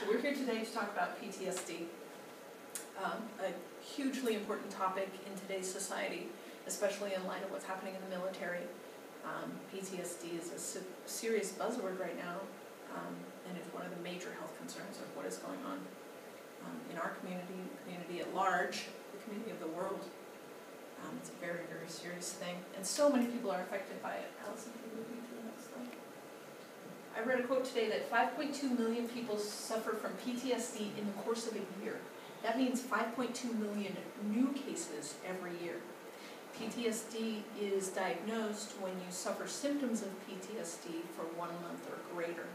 So we're here today to talk about PTSD, a hugely important topic in today's society, especially in light of what's happening in the military. PTSD is a serious buzzword right now, and it's one of the major health concerns of what is going on in our community, the community at large, the community of the world. It's a very, very serious thing, and so many people are affected by it. Allison, can you move me to the next slide? I read a quote today that 5.2 million people suffer from PTSD in the course of a year. That means 5.2 million new cases every year. PTSD is diagnosed when you suffer symptoms of PTSD for 1 month or greater.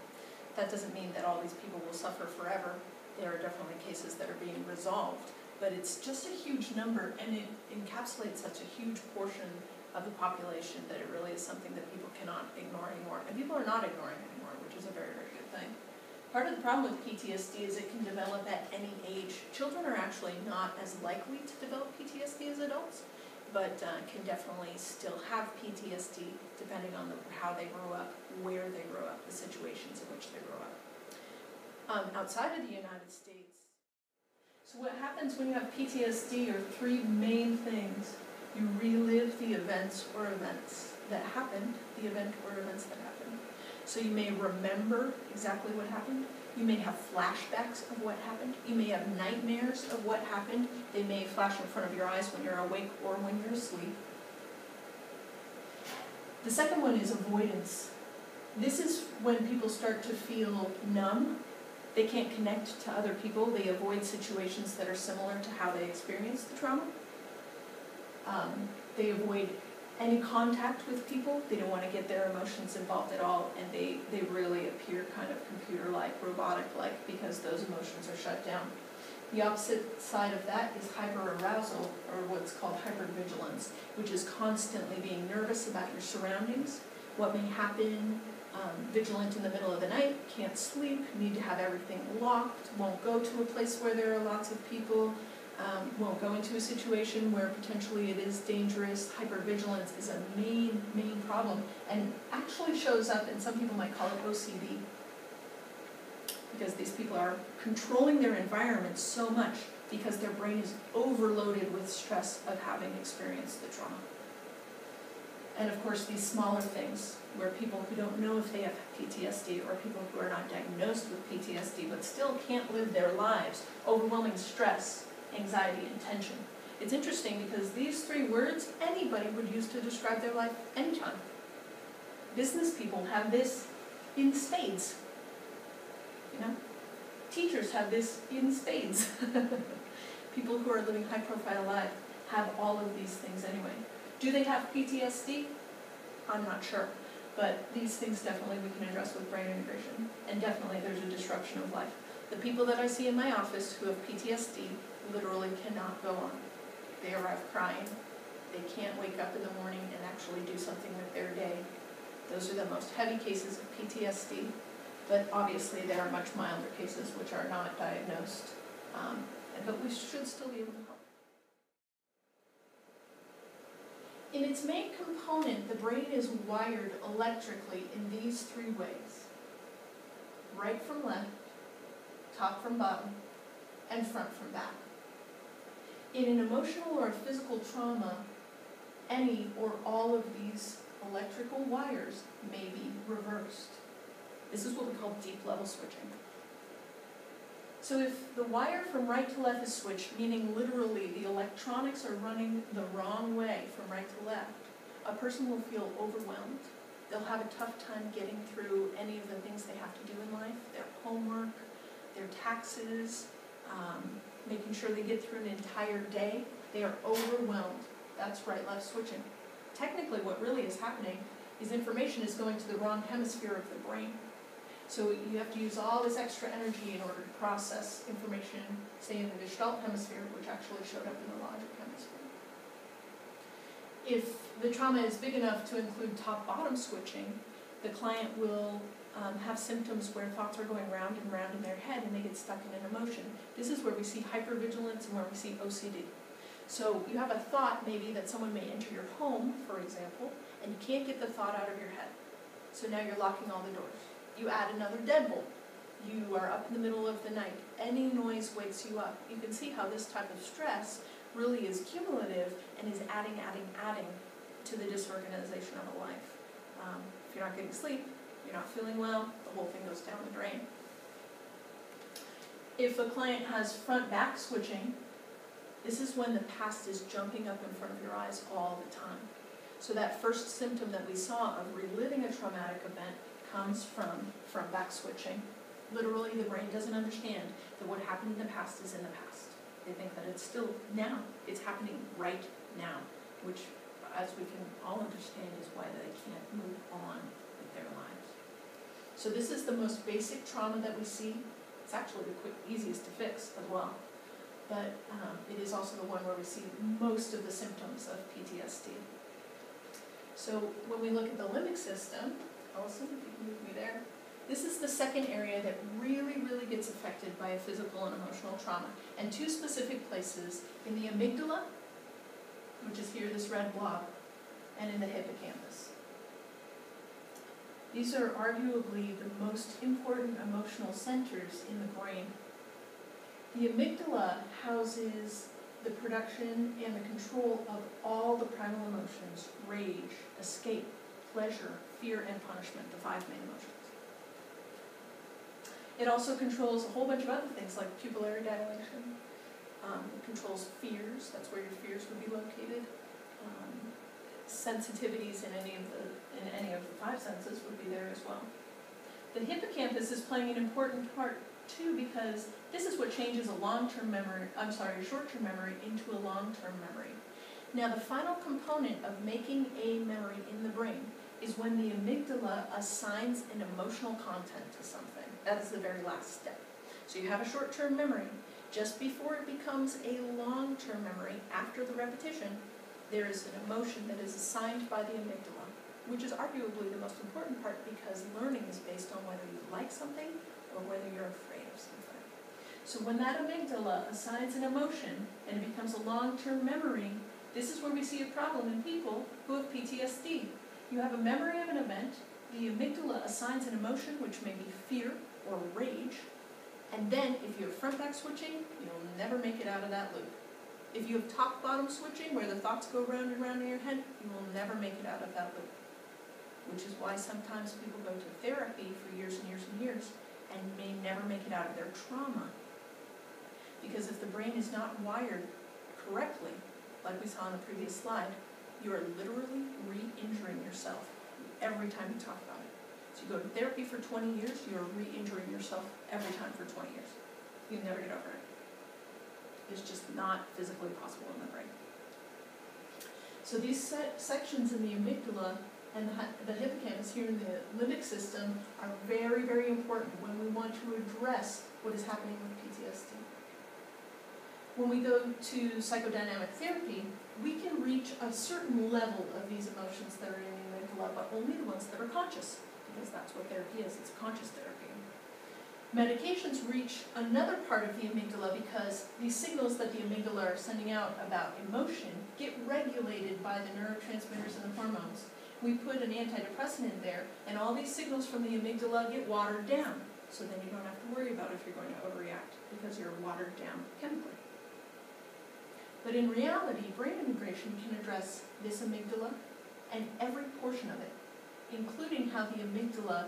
That doesn't mean that all these people will suffer forever. There are definitely cases that are being resolved, but it's just a huge number, and it encapsulates such a huge portion of the population that it really is something that people cannot ignore anymore. And people are not ignoring it anymore, which is a very, very good thing. Part of the problem with PTSD is it can develop at any age. Children are actually not as likely to develop PTSD as adults, but can definitely still have PTSD depending on how they grow up, where they grow up, the situations in which they grow up. Outside of the United States, so what happens when you have PTSD are three main things. You relive the events that happened, So you may remember exactly what happened. You may have flashbacks of what happened. You may have nightmares of what happened. They may flash in front of your eyes when you're awake or when you're asleep. The second one is avoidance. This is when people start to feel numb. They can't connect to other people. They avoid situations that are similar to how they experienced the trauma. They avoid any contact with people. They don't want to get their emotions involved at all, and they really appear kind of computer-like, robotic-like, because those emotions are shut down. The opposite side of that is hyperarousal, or what's called hypervigilance, which is constantly being nervous about your surroundings, what may happen, vigilant in the middle of the night, can't sleep, need to have everything locked, won't go to a place where there are lots of people, won't go into a situation where potentially it is dangerous. Hypervigilance is a main problem, and actually shows up, and some people might call it OCD, because these people are controlling their environment so much because their brain is overloaded with stress of having experienced the trauma. And of course, these smaller things, where people who don't know if they have PTSD, or people who are not diagnosed with PTSD but still can't live their lives, overwhelming stress, anxiety, and tension. It's interesting because these three words anybody would use to describe their life anytime. Business people have this in spades. You know? Teachers have this in spades. People who are living high-profile lives have all of these things anyway. Do they have PTSD? I'm not sure. But these things definitely we can address with brain integration. And definitely there's a disruption of life. The people that I see in my office who have PTSD literally cannot go on. They arrive crying. They can't wake up in the morning and actually do something with their day. Those are the most heavy cases of PTSD. But obviously there are much milder cases which are not diagnosed. But we should still be able to help. In its main component, the brain is wired electrically in these three ways. Right from left, top from bottom, and front from back. In an emotional or a physical trauma, any or all of these electrical wires may be reversed. This is what we call deep level switching. So if the wire from right to left is switched, meaning literally the electronics are running the wrong way from right to left, a person will feel overwhelmed. They'll have a tough time getting through any of the things they have to do in life, their homework, their taxes, making sure they get through an entire day. They are overwhelmed. That's right-left switching. Technically, what really is happening is information is going to the wrong hemisphere of the brain. So you have to use all this extra energy in order to process information, say in the Gestalt hemisphere, which actually showed up in the logic hemisphere. If the trauma is big enough to include top-bottom switching, the client will have symptoms where thoughts are going round and round in their head and they get stuck in an emotion. This is where we see hypervigilance and where we see OCD. So you have a thought maybe that someone may enter your home, for example, and you can't get the thought out of your head. So now you're locking all the doors. You add another deadbolt. you are up in the middle of the night, any noise wakes you up. You can see how this type of stress really is cumulative and is adding to the disorganization of a life. If you're not getting sleep, you're not feeling well, the whole thing goes down the drain. If a client has front-back switching, this is when the past is jumping up in front of your eyes all the time. So that first symptom that we saw of reliving a traumatic event comes from front-back switching. Literally, the brain doesn't understand that what happened in the past is in the past. They think that it's still now. It's happening right now, which, as we can all understand, is why they can't move on with their lives. So this is the most basic trauma that we see. It's actually the easiest to fix as well. But it is also the one where we see most of the symptoms of PTSD. So when we look at the limbic system, Allison, if you can move me there, this is the second area that really gets affected by a physical and emotional trauma. And two specific places, in the amygdala, which is here, this red blob, and in the hippocampus. These are arguably the most important emotional centers in the brain. The amygdala houses the production and the control of all the primal emotions: rage, escape, pleasure, fear, and punishment, the 5 main emotions. It also controls a whole bunch of other things like pupillary dilation. It controls fears, that's where your fears would be located. Sensitivities in any of the 5 senses would be there as well. The hippocampus is playing an important part too, because this is what changes a short-term memory into a long-term memory. Now, the final component of making a memory in the brain is when the amygdala assigns an emotional content to something. That is the very last step. So you have a short-term memory. Just before it becomes a long-term memory, after the repetition, there is an emotion that is assigned by the amygdala, which is arguably the most important part, because learning is based on whether you like something or whether you're afraid of something. So when that amygdala assigns an emotion and it becomes a long-term memory, this is where we see a problem in people who have PTSD. You have a memory of an event, the amygdala assigns an emotion, which may be fear or rage, and then if you have front-back switching, you'll never make it out of that loop. If you have top-bottom switching, where the thoughts go round and round in your head, you will never make it out of that loop. Which is why sometimes people go to therapy for years and years and years and may never make it out of their trauma. Because if the brain is not wired correctly, like we saw in the previous slide, you are literally re-injuring yourself every time you talk about it. So you go to therapy for 20 years, you are re-injuring yourself every time for 20 years. You never get over it. It's just not physically possible in the brain. So these sections in the amygdala and the hippocampus here in the limbic system are very important when we want to address what is happening with PTSD. When we go to psychodynamic therapy, we can reach a certain level of these emotions that are in the amygdala, but only the ones that are conscious, because that's what therapy is, it's conscious therapy. Medications reach another part of the amygdala because these signals that the amygdala are sending out about emotion get regulated by the neurotransmitters and the hormones. We put an antidepressant in there, and all these signals from the amygdala get watered down. So then you don't have to worry about if you're going to overreact, because you're watered down chemically. But in reality, brain integration can address this amygdala and every portion of it, including how the amygdala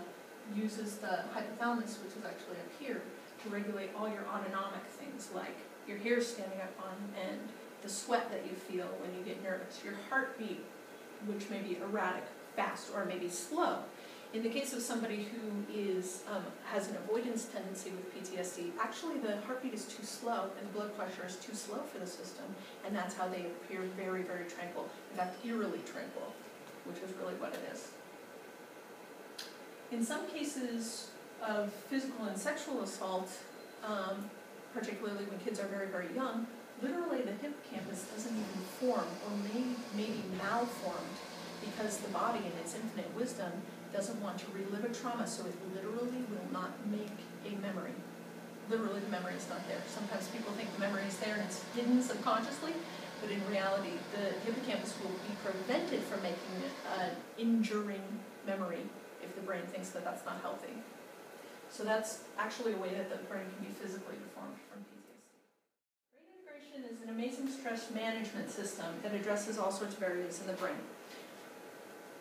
uses the hypothalamus, which is actually up here, to regulate all your autonomic things, like your hair standing up on end, the sweat that you feel when you get nervous, your heartbeat, which may be erratic, fast, or maybe slow. In the case of somebody who has an avoidance tendency with PTSD, actually the heartbeat is too slow and the blood pressure is too slow for the system, and that's how they appear very tranquil. In fact, eerily tranquil, which is really what it is. In some cases of physical and sexual assault, particularly when kids are very young, literally the hippocampus doesn't even form, or may be malformed, because the body in its infinite wisdom doesn't want to relive a trauma, so it literally will not make a memory. Literally, the memory is not there. Sometimes people think the memory is there and it's hidden subconsciously, but in reality, the hippocampus will be prevented from making an injuring memory if the brain thinks that that's not healthy. So that's actually a way that the brain can be physically deformed from PTSD. Brain integration is an amazing stress management system that addresses all sorts of areas in the brain.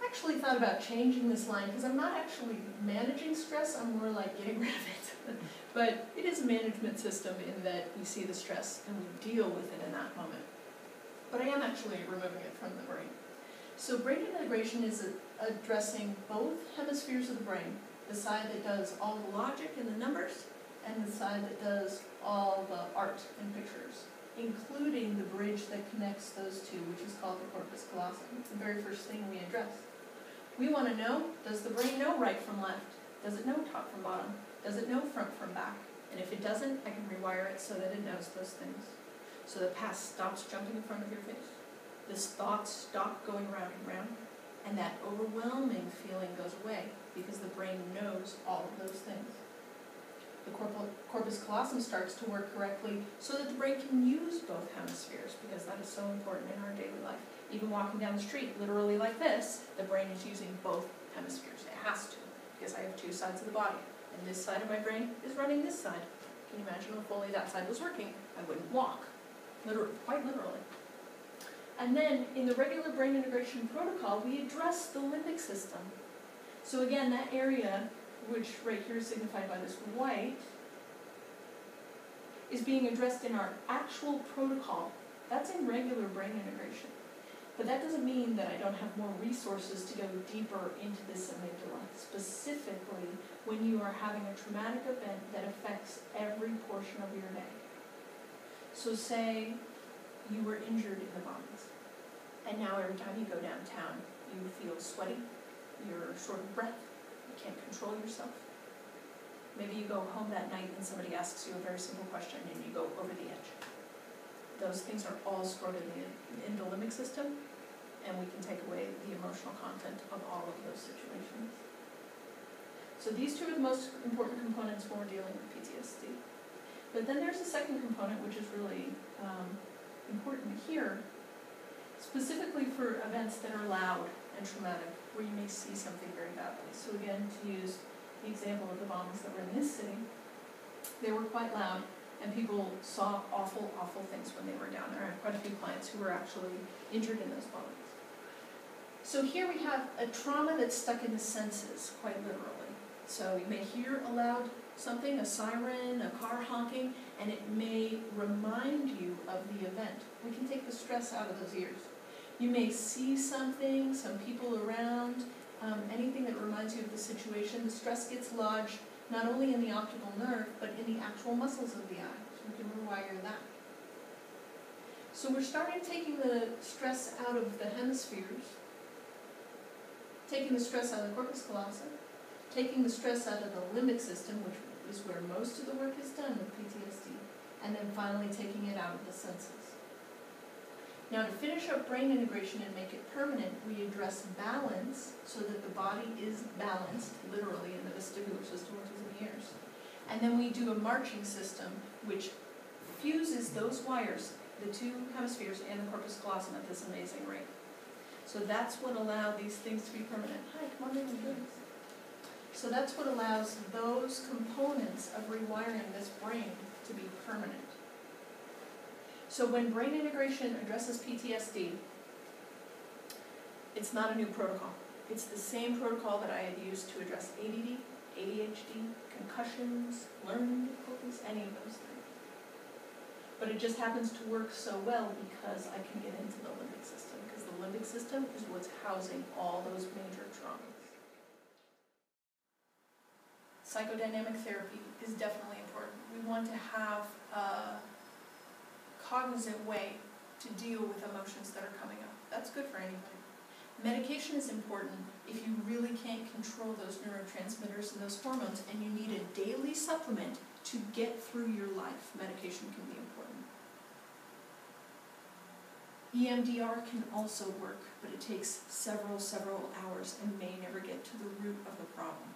I actually thought about changing this line because I'm not actually managing stress, I'm more like getting rid of it. But it is a management system in that we see the stress and we deal with it in that moment. But I am actually removing it from the brain. So brain integration is addressing both hemispheres of the brain, the side that does all the logic and the numbers, and the side that does all the art and pictures, including the bridge that connects those two, which is called the corpus callosum. It's the very first thing we address. We want to know, does the brain know right from left? Does it know top from bottom? Does it know front from back? And if it doesn't, I can rewire it so that it knows those things. So the past stops jumping in front of your face. This thoughts stop going round and round. And that overwhelming feeling goes away because the brain knows all of those things. The corpus callosum starts to work correctly so that the brain can use both hemispheres, because that is so important in our daily life. Even walking down the street, literally like this, the brain is using both hemispheres. It has to, because I have two sides of the body. And this side of my brain is running this side. Can you imagine if only that side was working? I wouldn't walk. Literally, quite literally. And then, in the regular brain integration protocol, we address the limbic system. So again, that area, which right here is signified by this white, is being addressed in our actual protocol. That's in regular brain integration. But that doesn't mean that I don't have more resources to go deeper into this amygdala, specifically when you are having a traumatic event that affects every portion of your day. So say you were injured in the bombings, and now every time you go downtown, you feel sweaty, you're short of breath, you can't control yourself. Maybe you go home that night and somebody asks you a very simple question and you go over the edge. Those things are all stored in the limbic system, and we can take away the emotional content of all of those situations. So these two are the most important components when we're dealing with PTSD. But then there's a second component which is really important here, specifically for events that are loud and traumatic, where you may see something very badly. So again, to use the example of the bombings that were in this city, they were quite loud, and people saw awful, awful things when they were down there. I have quite a few clients who were actually injured in those bombings. So here we have a trauma that's stuck in the senses, quite literally. So you may hear a loud something, a siren, a car honking, and it may remind you of the event. We can take the stress out of those ears. You may see something, some people around, anything that reminds you of the situation. The stress gets lodged not only in the optical nerve, but in the actual muscles of the eye. So we can rewire that. So we're starting taking the stress out of the hemispheres, taking the stress out of the corpus callosum, taking the stress out of the limbic system, which is where most of the work is done with PTSD, and then finally taking it out of the senses. Now, to finish up brain integration and make it permanent, we address balance so that the body is balanced, literally, in the vestibular system, which is in the ears. And then we do a marching system, which fuses those wires, the two hemispheres and the corpus callosum, at this amazing rate. So that's what allowed these things to be permanent. Hi, come on in and do this. So that's what allows those components of rewiring this brain to be permanent. So when brain integration addresses PTSD, it's not a new protocol. It's the same protocol that I had used to address ADD, ADHD, concussions, learning difficulties, any of those things. But it just happens to work so well because I can get into the limbic system, because the limbic system is what's housing all those major traumas. Psychodynamic therapy is definitely important. We want to have a cognizant way to deal with emotions that are coming up. That's good for anybody. Medication is important if you really can't control those neurotransmitters and those hormones and you need a daily supplement to get through your life. Medication can be important. EMDR can also work, but it takes several hours and may never get to the root of the problem.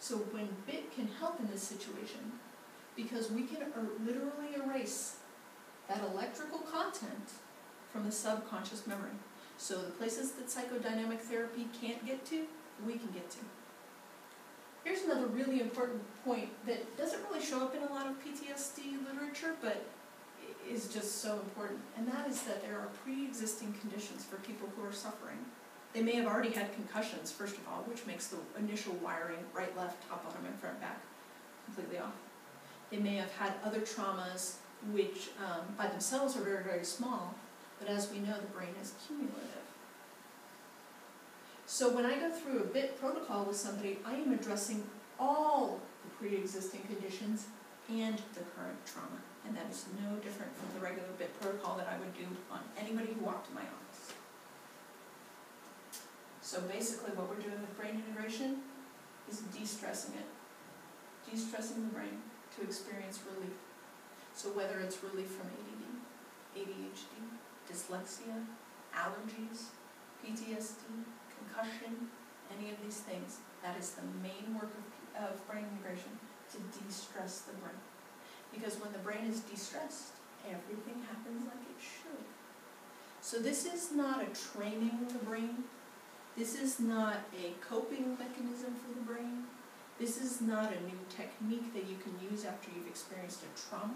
So when BIT can help in this situation, because we can literally erase that electrical content from the subconscious memory. So the places that psychodynamic therapy can't get to, we can get to. Here's another really important point that doesn't really show up in a lot of PTSD literature, but is just so important, and that is that there are pre-existing conditions for people who are suffering. They may have already had concussions, first of all, which makes the initial wiring, right, left, top, bottom, and front, back, completely off. They may have had other traumas which by themselves are very, very small, but as we know, the brain is cumulative. So when I go through a BIT protocol with somebody, I am addressing all the pre-existing conditions and the current trauma. And that is no different from the regular BIT protocol that I would do on anybody who walked in my office. So basically what we're doing with brain integration is de-stressing it. De-stressing the brain to experience relief. So whether it's relief from ADD, ADHD, dyslexia, allergies, PTSD, concussion, any of these things, that is the main work of brain integration, to de-stress the brain. Because when the brain is de-stressed, everything happens like it should. So this is not a training of the brain. This is not a coping mechanism for the brain. This is not a new technique that you can use after you've experienced a trauma.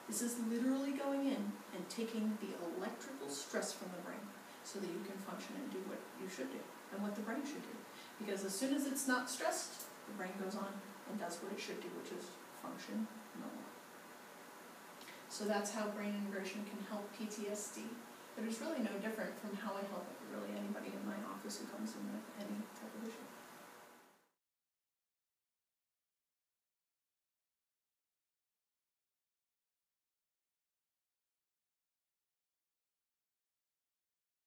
This is literally going in and taking the electrical stress from the brain so that you can function and do what you should do and what the brain should do. Because as soon as it's not stressed, the brain goes on and does what it should do, which is function normally. So that's how brain integration can help PTSD. But it's really no different from how it helps